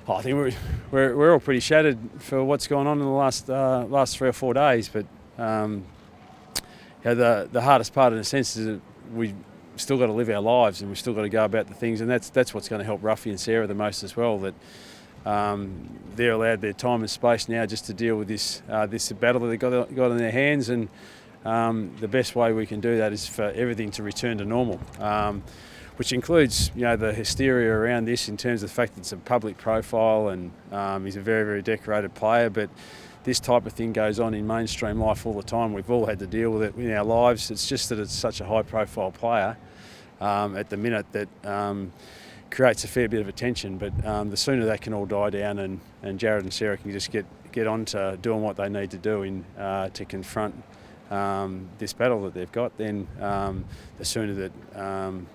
I think we're all pretty shattered for what's gone on in the last 3 or 4 days. But the hardest part, in a sense, is that we still got to live our lives and we've still got to go about the things, and that's what's going to help Ruffy and Sarah the most as well. That they're allowed their time and space now just to deal with this battle that they've got in their hands, and the best way we can do that is for everything to return to normal. Which includes, the hysteria around this in terms of the fact that it's a public profile and he's a very, very decorated player. But this type of thing goes on in mainstream life all the time. We've all had to deal with it in our lives. It's just that it's such a high-profile player at the minute that creates a fair bit of attention. But the sooner that can all die down and Jared and Sarah can just get on to doing what they need to do to confront this battle that they've got, then the sooner that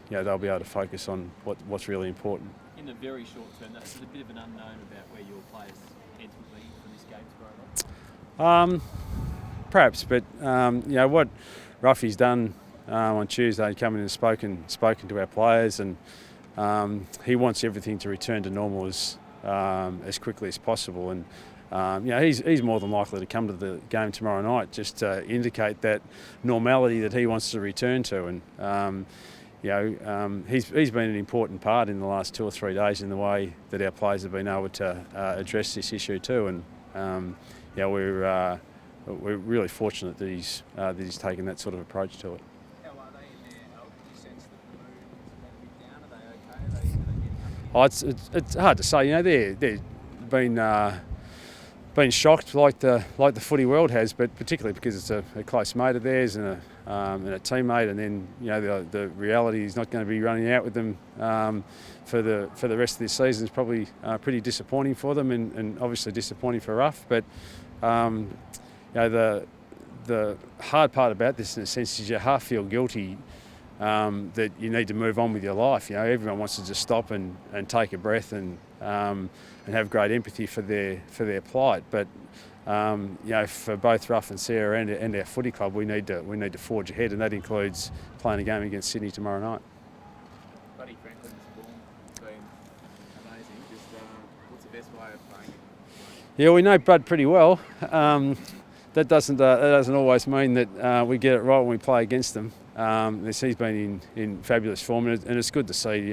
they'll be able to focus on what's really important. In the very short term, that's a bit of an unknown about where your players' heads will be for this game tomorrow. Perhaps, but what Ruffy's done on Tuesday, come in and spoken to our players, and he wants everything to return to normal as quickly as possible. And he's more than likely to come to the game tomorrow night just to indicate that normality that he wants to return to. And he's been an important part in the last 2 or 3 days in the way that our players have been able to address this issue too. And we're really fortunate that he's taken that sort of approach to it. How are they in their health? Do you sense that the mood is a little bit down? Are they getting up? It's hard to say. They've been shocked like the footy world has, but particularly because it's a close mate of theirs and a teammate, and then the reality is not going to be running out with them for the rest of this season is probably pretty disappointing for them, and obviously disappointing for Ruff. But the hard part about this, in a sense, is you half feel guilty that you need to move on with your life. Everyone wants to just stop and take a breath and have great empathy for their plight. But for both Ruff and Sarah and our footy club, we need to forge ahead, and that includes playing a game against Sydney tomorrow night. Buddy Franklin's form has been amazing. Just what's the best way of playing it? Yeah, we know Bud pretty well. That doesn't always mean that we get it right when we play against them. He's been in fabulous form, and it's good to see.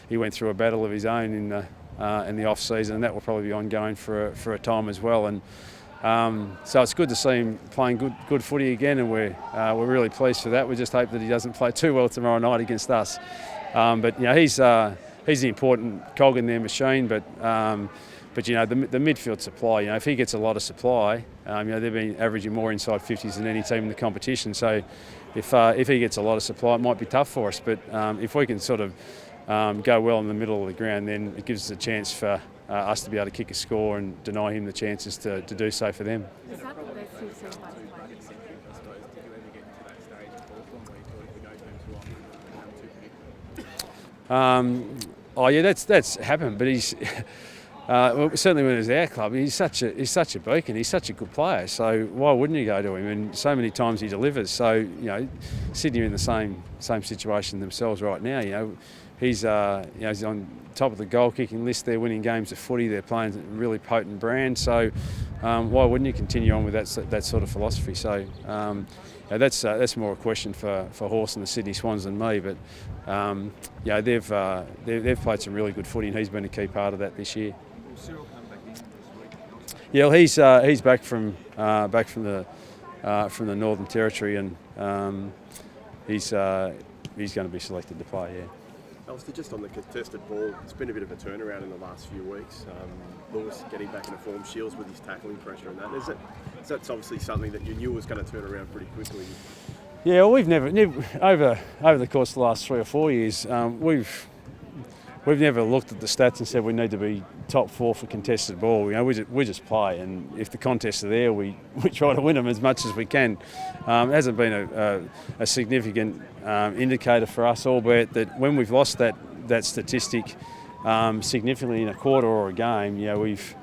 He went through a battle of his own in the off season, and that will probably be ongoing for a time as well. And so it's good to see him playing good footy again, and we're really pleased for that. We just hope that he doesn't play too well tomorrow night against us. But he's the important cog in their machine. But the midfield supply, if he gets a lot of supply, they've been averaging more inside 50s than any team in the competition. So if he gets a lot of supply, it might be tough for us. But if we can sort of go well in the middle of the ground, then it gives us a chance for us to be able to kick a score and deny him the chances to do so for them. Is that the best you've seen by the players? That's happened, but he's certainly when it was our club, he's such a beacon. He's such a good player. So why wouldn't you go to him? And so many times he delivers. So Sydney are in the same situation themselves right now. He's on top of the goal kicking list. They're winning games of footy. They're playing a really potent brand. So why wouldn't you continue on with that sort of philosophy? So that's more a question for Hawthorn and the Sydney Swans than me. But they've played some really good footy, and he's been a key part of that this year. Will Cyril come back in this week? Yeah, well, he's back from the Northern Territory, and he's going to be selected to play. Yeah. Alastair, just on the contested ball, it's been a bit of a turnaround in the last few weeks. Lewis getting back into form, Shields with his tackling pressure and that. That's obviously something that you knew was going to turn around pretty quickly. Yeah, well, we've never over the course of the last 3 or 4 years, we've never looked at the stats and said we need to be top 4 for contested ball. We just play, and if the contests are there, we try to win them as much as we can. It hasn't been a significant indicator for us, albeit that when we've lost that statistic significantly in a quarter or a game, we've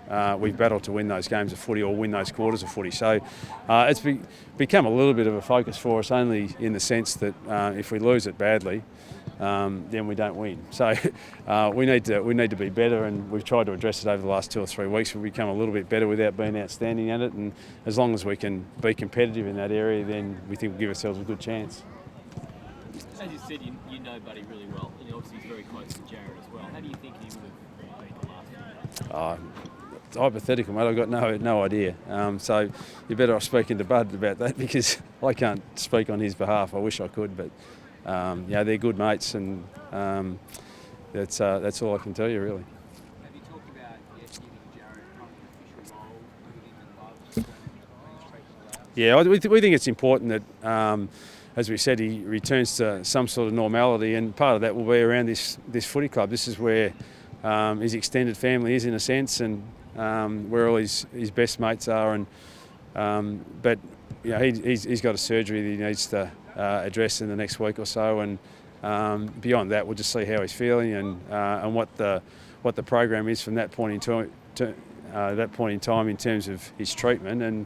battled to win those games of footy or win those quarters of footy. So it's become a little bit of a focus for us, only in the sense that if we lose it badly, then we don't win. So we need to be better, and we've tried to address it over the last 2 or 3 weeks. We've become a little bit better without being outstanding at it, and as long as we can be competitive in that area, then we think we'll give ourselves a good chance. As you said, you know Buddy really well, and obviously he's very close to Jared as well. How do you think he would have been the last few games? It's hypothetical, mate. I've got no idea. So you're better off speaking to Bud about that, because I can't speak on his behalf. I wish I could, but they're good mates, and that's all I can tell you, really. Have you talked about giving Jared kind of an official role with him and Love? Yeah, we think it's important that, as we said, he returns to some sort of normality, and part of that will be around this footy club. This is where his extended family is, in a sense, and where all his best mates are. And but he's got a surgery that he needs to address in the next week or so, and beyond that, we'll just see how he's feeling and what the program is from that point in time in terms of his treatment. And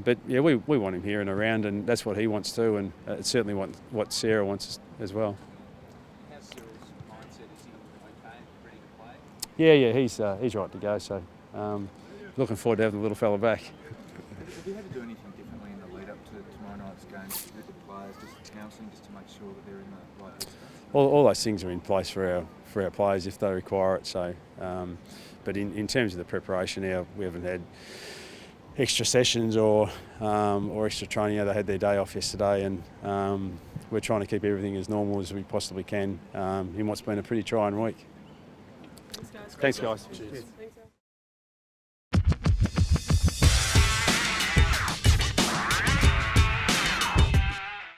but yeah, we want him here and around, and that's what he wants to, and it's certainly what Sarah wants as well. How's Cyril's mindset? Is he okay, ready to play? Yeah, he's right to go. So looking forward to having the little fella back. Have you had to do anything differently in the lead up to tomorrow night's game with the players, just counselling, just to make sure that they're in the right headspace? All those things are in place for our players if they require it. So, but in terms of the preparation, we haven't had extra sessions or extra training. They had their day off yesterday, and we're trying to keep everything as normal as we possibly can in what's been a pretty trying week. Thanks, guys. Thanks, guys. Cheers.